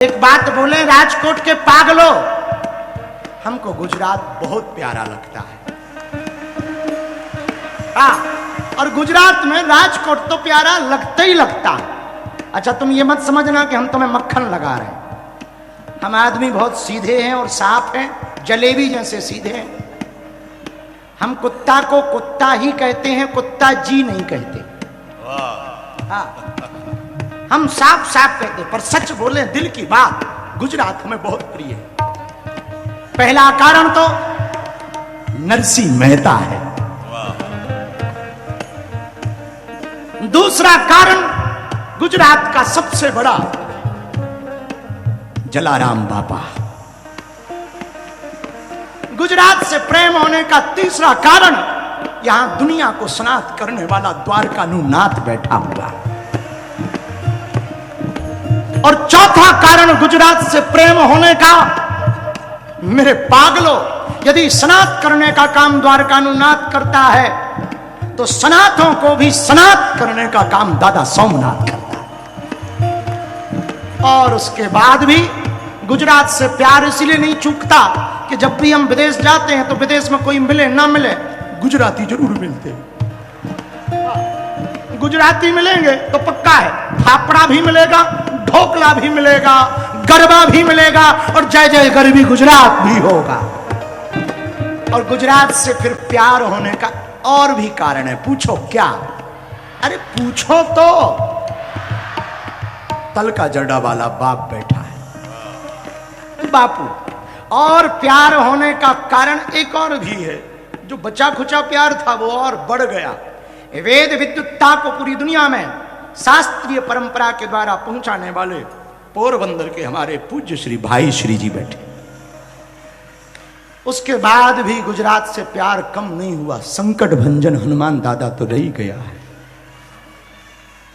एक बात बोले राजकोट के पागलों, हमको गुजरात बहुत प्यारा लगता है। हाँ, और गुजरात में राजकोट तो प्यारा लगता ही लगता है। अच्छा, तुम ये मत समझना कि हम तुम्हें मक्खन लगा रहे हैं। हम आदमी बहुत सीधे हैं और साफ हैं, जलेबी जैसे सीधे हैं। हम कुत्ता को कुत्ता ही कहते हैं, कुत्ता जी नहीं कहते। हाँ, हम साफ साफ कहते, पर सच बोले दिल की बात, गुजरात हमें बहुत प्रिय है। पहला कारण तो नरसिंह मेहता है। दूसरा कारण गुजरात का सबसे बड़ा जलाराम बापा। गुजरात से प्रेम होने का तीसरा कारण, यहां दुनिया को सनात करने वाला द्वारकानुनाथ बैठा हुआ। और चौथा कारण गुजरात से प्रेम होने का, मेरे पागलों, यदि सनात करने का काम द्वारकानुनाथ करता है तो सनातों को भी सनात करने का काम दादा सोमनाथ करता है। और उसके बाद भी गुजरात से प्यार इसलिए नहीं चूकता कि जब भी हम विदेश जाते हैं तो विदेश में कोई मिले ना मिले, गुजराती जरूर मिलते हैं। गुजराती मिलेंगे तो पक्का है, फाफड़ा भी मिलेगा, ढोकला भी मिलेगा, गरबा भी मिलेगा, और जय जय गरबी गुजरात भी होगा। और गुजरात से फिर प्यार होने का और भी कारण है। पूछो क्या? अरे पूछो तो, तल का जड़ा वाला बाप बैठा है, बापू। और प्यार होने का कारण एक और भी है, जो बचा खुचा प्यार था वो और बढ़ गया। वेद विद्युत्ता को पूरी दुनिया में शास्त्रीय परंपरा के द्वारा पहुंचाने वाले पोरबंदर के हमारे पूज्य श्री भाई श्री जी बैठे। उसके बाद भी गुजरात से प्यार कम नहीं हुआ। संकट भंजन हनुमान दादा तो रह ही गया है,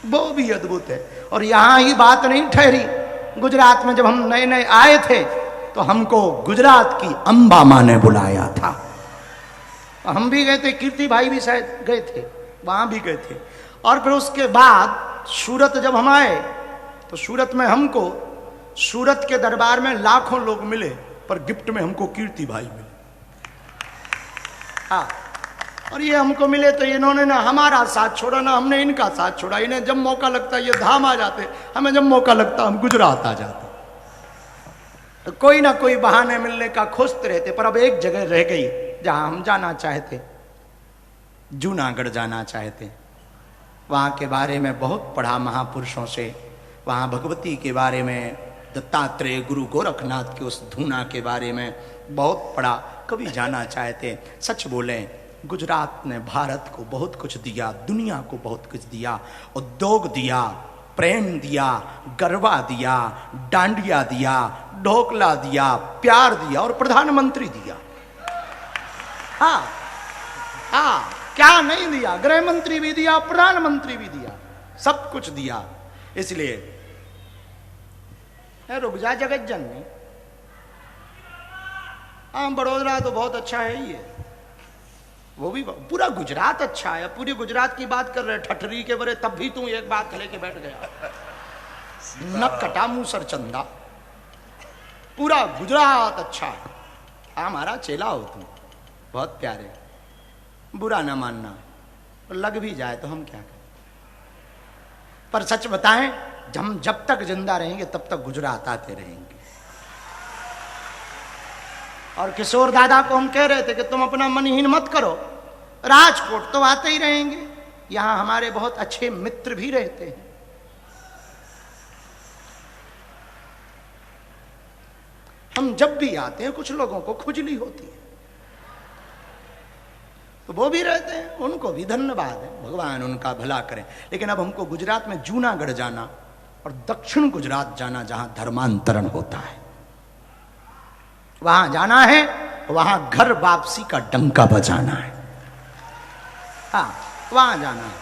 वो भी अद्भुत है। और यहां ही बात नहीं ठहरी, गुजरात में जब हम नए नए आए थे तो हमको गुजरात की अंबा मां ने बुलाया था। हम भी गए थे, कीर्ति भाई भी शायद गए थे, वहां भी गए थे। और फिर उसके बाद सूरत जब हम आए तो सूरत में हमको, सूरत के दरबार में लाखों लोग मिले, पर गिफ्ट में हमको कीर्ति भाई मिले। हाँ, और ये हमको मिले तो इन्होंने ना हमारा साथ छोड़ा ना हमने इनका साथ छोड़ा। इन्हें जब मौका लगता ये धाम आ जाते, हमें जब मौका लगता हम गुजरात आ जाते। तो कोई ना कोई बहाने मिलने का खोजते रहते। पर अब एक जगह रह गई जहां हम जाना चाहते, जूनागढ़ जाना चाहते। वहाँ के बारे में बहुत पढ़ा महापुरुषों से, वहाँ भगवती के बारे में, दत्तात्रेय गुरु गोरखनाथ के उस धूना के बारे में बहुत पढ़ा। कभी जाना चाहते। सच बोलें, गुजरात ने भारत को बहुत कुछ दिया, दुनिया को बहुत कुछ दिया। उद्योग दिया, प्रेम दिया, गरबा दिया, डांडिया दिया, ढोकला दिया, प्यार दिया, और प्रधानमंत्री दिया। हाँ हाँ, क्या नहीं दिया? गृह मंत्री भी दिया, प्रधानमंत्री भी दिया, सब कुछ दिया। इसलिए रुक जा जगत जननी। हाँ, बड़ोदरा तो बहुत अच्छा है ही है, वो भी पूरा गुजरात अच्छा है। पूरी गुजरात की बात कर रहे, ठठरी के बरे, तब भी तू एक बात लेके बैठ गया। नक कटा मुंह सर चंदा, पूरा गुजरात अच्छा है। हमारा चेला हो तुम, बहुत प्यारे, बुरा ना मानना, लग भी जाए तो हम क्या करें। पर सच बताएं, हम जब तक जिंदा रहेंगे तब तक गुजरात आते रहेंगे। और किशोर दादा को हम कह रहे थे कि तुम अपना मनहीन मत करो, राजकोट तो आते ही रहेंगे। यहां हमारे बहुत अच्छे मित्र भी रहते हैं। हम जब भी आते हैं कुछ लोगों को खुजली होती है तो वो भी रहते हैं, उनको भी धन्यवाद है, भगवान उनका भला करें। लेकिन अब हमको गुजरात में जूनागढ़ जाना और दक्षिण गुजरात जाना, जहां धर्मांतरण होता है, वहां जाना है। वहां घर वापसी का डंका बजाना है। हाँ, वहां जाना है,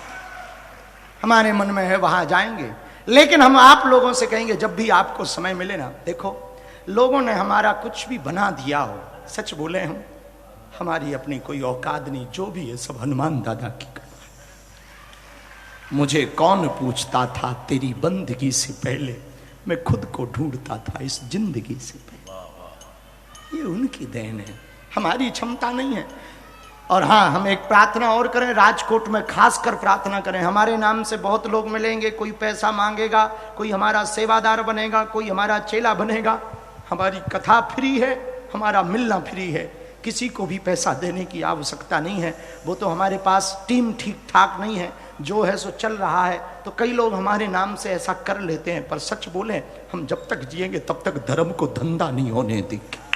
हमारे मन में है, वहां जाएंगे। लेकिन हम आप लोगों से कहेंगे, जब भी आपको समय मिले ना, देखो लोगों ने हमारा कुछ भी बना दिया हो, सच बोले हम, हमारी अपनी कोई औकात नहीं, जो भी है सब हनुमान दादा की कृपा। मुझे कौन पूछता था तेरी बंदगी से पहले, मैं खुद को ढूंढता था इस जिंदगी से। ये उनकी देन है, हमारी क्षमता नहीं है। और हाँ, हम एक प्रार्थना और करें, राजकोट में खासकर प्रार्थना करें। हमारे नाम से बहुत लोग मिलेंगे, कोई पैसा मांगेगा, कोई हमारा सेवादार बनेगा, कोई हमारा चेला बनेगा। हमारी कथा फ्री है, हमारा मिलना फ्री है, किसी को भी पैसा देने की आवश्यकता नहीं है। वो तो हमारे पास टीम ठीक ठाक नहीं है, जो है सो चल रहा है। तो कई लोग हमारे नाम से ऐसा कर लेते हैं, पर सच बोले, हम जब तक जिएंगे तब तक धर्म को धंधा नहीं होने देंगे।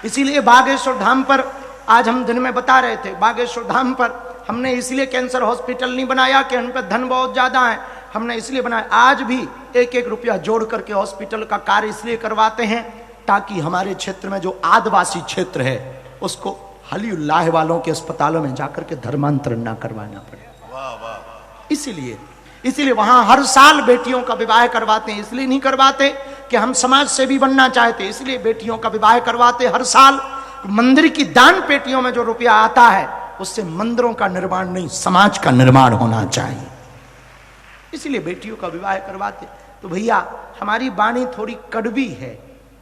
इसीलिए बागेश्वर धाम पर आज हम दिन में बता रहे थे, बागेश्वर धाम पर हमने इसलिए कैंसर हॉस्पिटल नहीं बनाया कि हम पे धन बहुत ज्यादा है, हमने इसलिए बनाया, आज भी एक एक रुपया जोड़ करके हॉस्पिटल का कार्य इसलिए करवाते हैं ताकि हमारे क्षेत्र में जो आदिवासी क्षेत्र है उसको हलीउल्लाह वालों के अस्पतालों में जाकर के धर्मांतरण ना करवाना पड़े। इसीलिए वहां हर साल बेटियों का विवाह करवाते हैं। इसलिए नहीं करवाते कि हम समाज सेवी बनना चाहते, इसलिए बेटियों का विवाह करवाते हर साल। मंदिर की दान पेटियों में जो रुपया आता है उससे मंदिरों का निर्माण नहीं, समाज का निर्माण होना चाहिए, इसलिए बेटियों का विवाह करवाते। तो भैया, हमारी वाणी थोड़ी कड़वी है,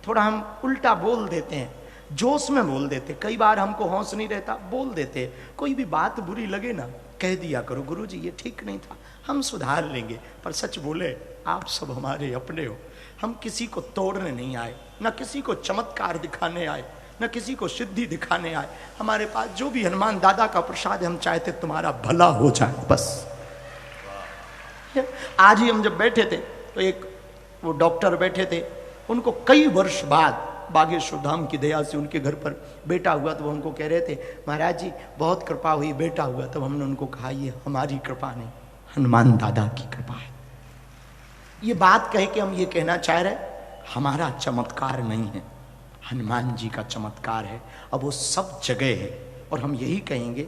थोड़ा हम उल्टा बोल देते हैं, जोश में बोल देते। कई बार हमको होश नहीं रहता, बोल देते। कोई भी बात बुरी लगे ना, कह दिया करो, गुरुजी ये ठीक नहीं था, हम सुधार लेंगे। पर सच बोले, आप सब हमारे अपने हो, हम किसी को तोड़ने नहीं आए, न किसी को चमत्कार दिखाने आए, न किसी को सिद्धि दिखाने आए। हमारे पास जो भी हनुमान दादा का प्रसाद है, हम चाहते तुम्हारा भला हो जाए बस। आज ही हम जब बैठे थे तो एक वो डॉक्टर बैठे थे, उनको कई वर्ष बाद बागेश्वर धाम की दया से उनके घर पर बेटा हुआ। तो वो हमको कह रहे थे, महाराज जी बहुत कृपा हुई, बेटा हुआ। तब हमने उनको कहा, ये हमारी कृपा नहीं, हनुमान दादा की कृपा है। ये बात कह के हम ये कहना चाह रहे, हमारा चमत्कार नहीं है, हनुमान जी का चमत्कार है। अब वो सब जगह है, और हम यही कहेंगे,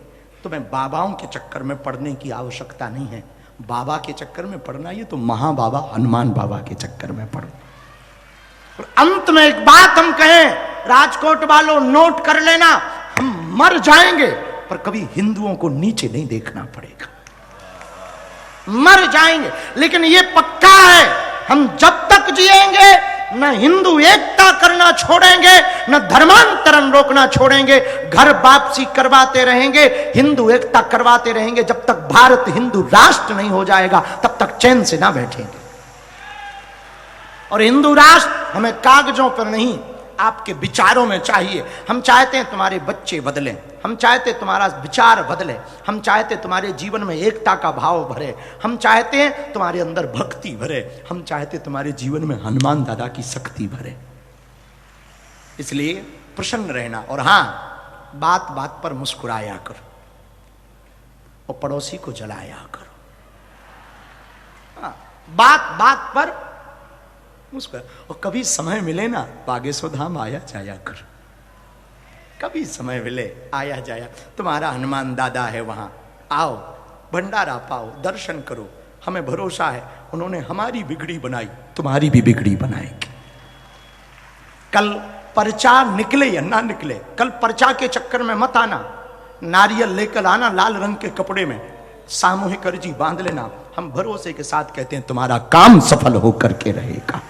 तुम्हें बाबाओं के चक्कर में पड़ने की आवश्यकता नहीं है। बाबा के चक्कर में पड़ना, ये तो महाबाबा हनुमान बाबा के चक्कर में पड़ो। और अंत में एक बात हम कहें, राजकोट वालों नोट कर लेना, हम मर जाएंगे पर कभी हिंदुओं को नीचे नहीं देखना पड़ेगा। मर जाएंगे, लेकिन ये पक्का है, हम जब तक जिएंगे न हिंदू एकता करना छोड़ेंगे, न धर्मांतरण रोकना छोड़ेंगे। घर वापसी करवाते रहेंगे, हिंदू एकता करवाते रहेंगे। जब तक भारत हिंदू राष्ट्र नहीं हो जाएगा तब तक चैन से ना बैठेंगे। और हिंदू राष्ट्र हमें कागजों पर नहीं, आपके विचारों में चाहिए। हम चाहते हैं तुम्हारे बच्चे बदलें, हम चाहते तुम्हारा विचार बदले, हम चाहते तुम्हारे जीवन में एकता का भाव भरे, हम चाहते हैं तुम्हारे अंदर भक्ति भरे, हम चाहते तुम्हारे जीवन में हनुमान दादा की शक्ति भरे। इसलिए प्रसन्न रहना। और हाँ, बात बात पर मुस्कुराया करो और पड़ोसी को जलाया करो। हाँ, बात बात पर मुस्कुरा। और कभी समय मिले ना, बागेश्वर धाम आया जाया करो, कभी समय मिले आया जाया। तुम्हारा हनुमान दादा है वहां, आओ भंडारा पाओ, दर्शन करो। हमें भरोसा है, उन्होंने हमारी बिगड़ी बनाई, तुम्हारी भी बिगड़ी बनाएगी। कल पर्चा निकले या ना निकले, कल पर्चा के चक्कर में मत आना। नारियल लेकर आना लाल रंग के कपड़े में, सामूहिक अर्जी बांध लेना। हम भरोसे के साथ कहते हैं तुम्हारा काम सफल होकर के रहेगा।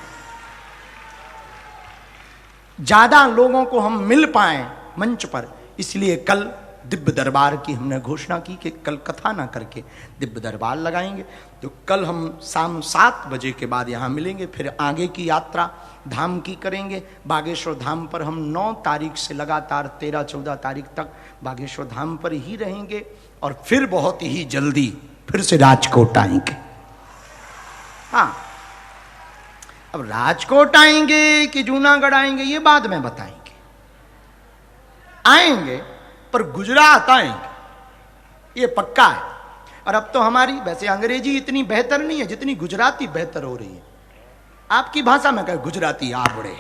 ज्यादा लोगों को हम मिल पाए मंच पर, इसलिए कल दिव्य दरबार की हमने घोषणा की कि कल कथा ना करके दिव्य दरबार लगाएंगे। तो कल हम शाम 7 बजे के बाद यहाँ मिलेंगे, फिर आगे की यात्रा धाम की करेंगे। बागेश्वर धाम पर हम 9 तारीख से लगातार 13-14 तारीख तक बागेश्वर धाम पर ही रहेंगे, और फिर बहुत ही जल्दी फिर से राजकोट आएंगे। हाँ, अब राजकोट आएंगे कि जूनागढ़ आएंगे ये बाद में बताएंगे। आएंगे पर गुजरात आएंगे, ये पक्का है। और अब तो हमारी वैसे अंग्रेजी इतनी बेहतर नहीं है जितनी गुजराती बेहतर हो रही है। आपकी भाषा में कहे गुजराती आवड़े,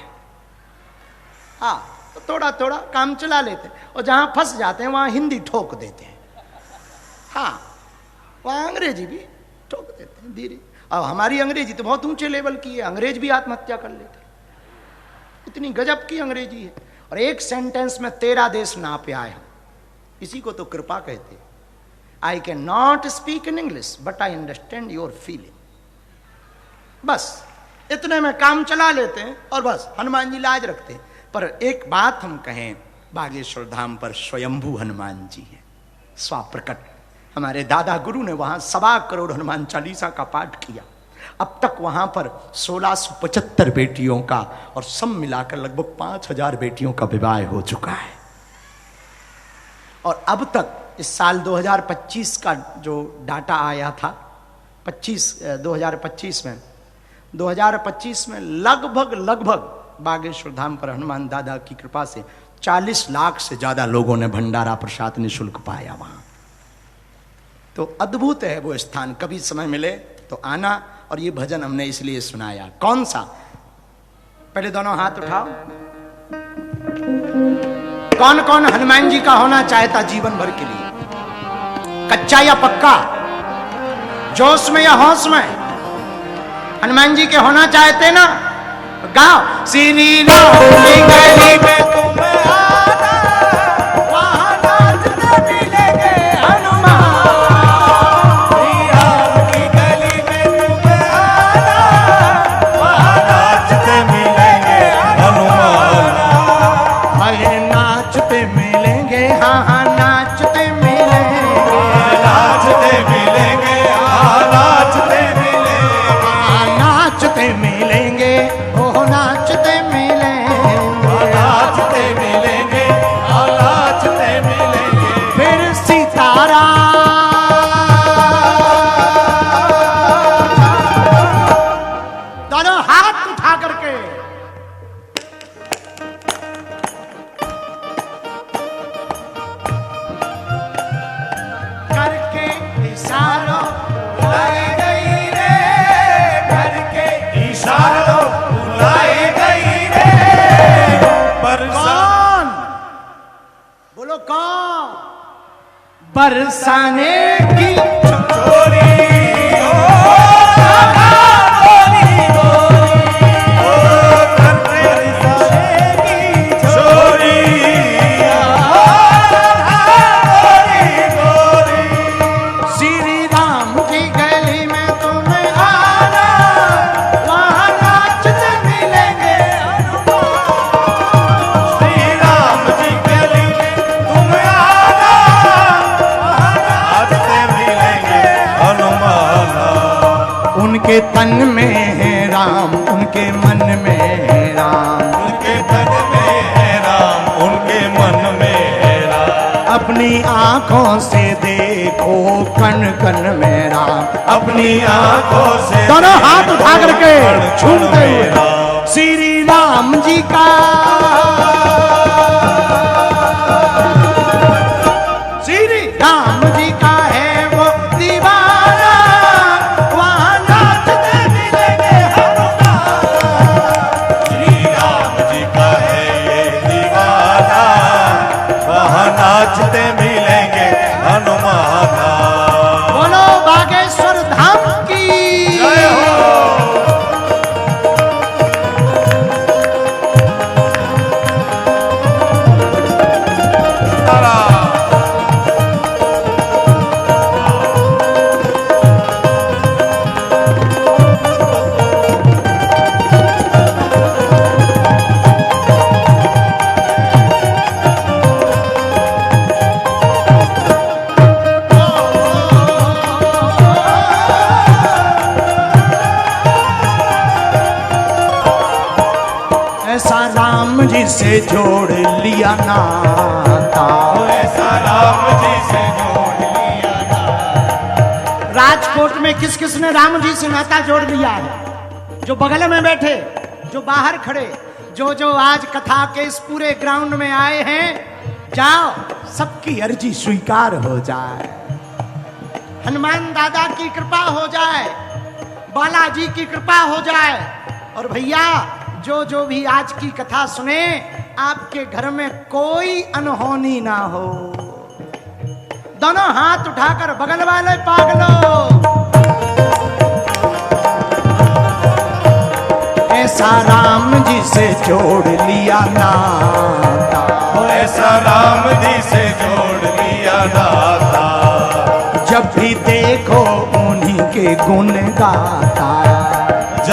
हाँ, तो थोड़ा थोड़ा काम चला लेते हैं, और जहां फंस जाते हैं वहां हिंदी ठोक देते हैं। हाँ, वहां अंग्रेजी भी ठोक देते हैं धीरे। अब हमारी अंग्रेजी तो बहुत ऊंचे लेवल की है, अंग्रेज भी आत्महत्या कर लेते हैं, इतनी गजब की अंग्रेजी है। और एक सेंटेंस में 13 देश नापे आए हम, इसी को तो कृपा कहते हैं। I can not speak in English but I understand your feeling. बस इतने में काम चला लेते हैं और बस हनुमान जी लाज रखते हैं। पर एक बात हम कहें, बागेश्वर धाम पर स्वयंभू हनुमान जी है, स्वाप्रकट। हमारे दादा गुरु ने वहां 1.25 करोड़ हनुमान चालीसा का पाठ किया। अब तक वहां पर 1675 बेटियों का और सब मिलाकर लगभग 5000 बेटियों का विवाह हो चुका है। और अब तक इस साल 2025 का जो डाटा आया था 2025 में लगभग बागेश्वर धाम पर हनुमान दादा की कृपा से 40 लाख से ज्यादा लोगों ने भंडारा प्रसाद निःशुल्क पाया वहां। तो अद्भुत है वो स्थान, कभी समय मिले तो आना। और ये भजन हमने इसलिए सुनाया। कौन सा? पहले दोनों हाथ उठाओ। कौन कौन हनुमान जी का होना चाहता जीवन भर के लिए? कच्चा या पक्का, जोश में या होश में? हनुमान जी के होना चाहते ना? गाओ। श्री राम की गली में तुम आना, वहां नाचते मिलेंगे हनुमान। श्री राम की गली में तुम आना, वहां नाचते मिलेंगे हनुमान। अरे नाचते मिलेंगे, हाँ हाँ नाचते मिलेंगे, नाचते मिलेंगे, हाँ नाचते मिलेंगे, हाँ नाचते मिलेंगे, ओ नाचते मिलेंगे, नाचते मिलेंगे, हाँ नाचते मिलेंगे। फिर सीताराम दोनों हाथ उठा करके करके इशारों बुलाई गई रे, करके इशारों बुलाई गई रे। पर कौन? बोलो कौन? बरसाने की चोरी उनके तन में है राम, उनके मन में है राम, उनके तन में है राम, उनके मन में है राम। अपनी आंखों से देखो कण कण में राम, अपनी आंखों से दोनों हाथ उठा करके झूमते हुए श्री राम जी का, श्री राम जी का है वो दीवाना, वहां नाचते मिलेंगे हनुमान। श्री राम जी का है ये दीवाना, वहां नाचते मिलेंगे हनुमान। बोलो बागेश्वर धाम की जय हो। ऐसा राम जी से जोड़ लिया नाता, ऐसा राम जी से जोड़ लिया नाता। राजकोट में किस किस ने राम जी से नाता जोड़ लिया है? जो बगल में बैठे, जो बाहर खड़े, जो आज कथा के इस पूरे ग्राउंड में आए हैं, जाओ सबकी अर्जी स्वीकार हो जाए, हनुमान दादा की कृपा हो जाए, बालाजी की कृपा हो जाए। और भैया जो भी आज की कथा सुने, आपके घर में कोई अनहोनी ना हो। दोनों हाथ उठाकर बगल वाले पागलो, ऐसा राम जी से जोड़ लिया नाता, ऐसा राम जी से जोड़ लिया नाता। जब भी देखो उन्हीं के गुण गाता,